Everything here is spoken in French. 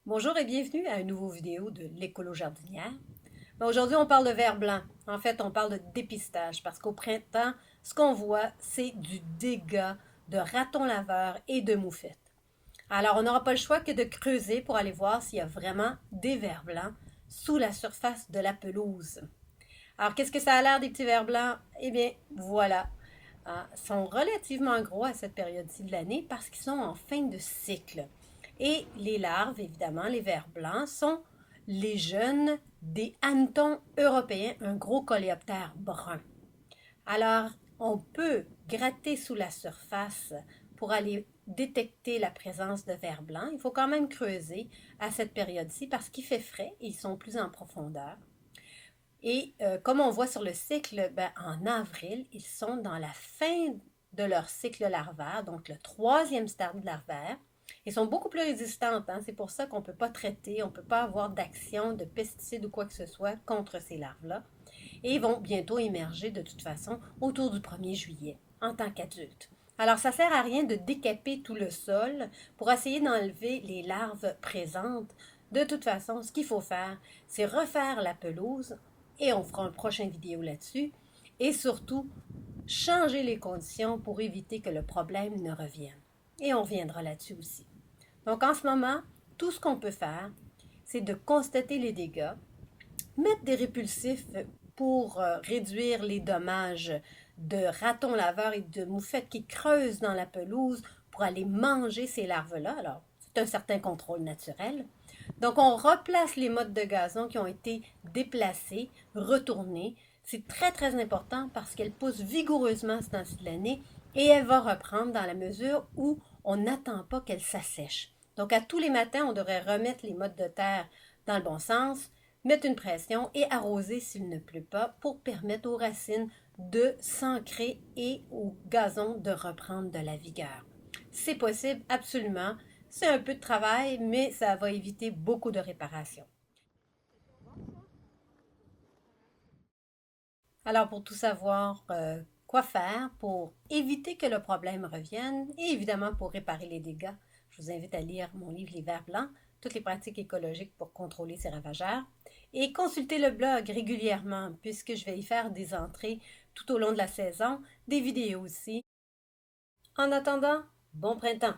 Bonjour et bienvenue à une nouvelle vidéo de l'écolo-jardinière. Aujourd'hui, on parle de ver blanc. En fait, on parle de dépistage parce qu'au printemps, ce qu'on voit, c'est du dégât de ratons laveurs et de moufettes. Alors, on n'aura pas le choix que de creuser pour aller voir s'il y a vraiment des vers blancs sous la surface de la pelouse. Alors, qu'est-ce que ça a l'air des petits vers blancs? Eh bien, voilà. Ils sont relativement gros à cette période-ci de l'année parce qu'ils sont en fin de cycle. Et les larves, évidemment, les vers blancs, sont les jeunes des hannetons européens, un gros coléoptère brun. Alors, on peut gratter sous la surface pour aller détecter la présence de vers blancs. Il faut quand même creuser à cette période-ci parce qu'il fait frais et ils sont plus en profondeur. Et comme on voit sur le cycle, en avril, ils sont dans la fin de leur cycle larvaire, donc le troisième stade larvaire. Ils sont beaucoup plus résistantes, hein? C'est pour ça qu'on ne peut pas traiter, on ne peut pas avoir d'action de pesticides ou quoi que ce soit contre ces larves-là. Et ils vont bientôt émerger de toute façon autour du 1er juillet en tant qu'adultes. Alors ça ne sert à rien de décaper tout le sol pour essayer d'enlever les larves présentes. De toute façon, ce qu'il faut faire, c'est refaire la pelouse et on fera une prochaine vidéo là-dessus. Et surtout, changer les conditions pour éviter que le problème ne revienne. Et on reviendra là-dessus aussi. Donc en ce moment, tout ce qu'on peut faire, c'est de constater les dégâts, mettre des répulsifs pour réduire les dommages de ratons laveurs et de moufettes qui creusent dans la pelouse pour aller manger ces larves-là. Alors, c'est un certain contrôle naturel. Donc, on replace les mottes de gazon qui ont été déplacées, retournées. C'est très, très important parce qu'elles poussent vigoureusement ce temps-ci de l'année et elle va reprendre dans la mesure où on n'attend pas qu'elle s'assèche. Donc, à tous les matins, on devrait remettre les mottes de terre dans le bon sens, mettre une pression et arroser s'il ne pleut pas pour permettre aux racines de s'ancrer et au gazon de reprendre de la vigueur. C'est possible, absolument. C'est un peu de travail, mais ça va éviter beaucoup de réparations. Alors, pour tout savoir quoi faire pour éviter que le problème revienne et évidemment pour réparer les dégâts, je vous invite à lire mon livre Les Vers blancs, toutes les pratiques écologiques pour contrôler ces ravageurs et consulter le blog régulièrement puisque je vais y faire des entrées tout au long de la saison, des vidéos aussi. En attendant, bon printemps!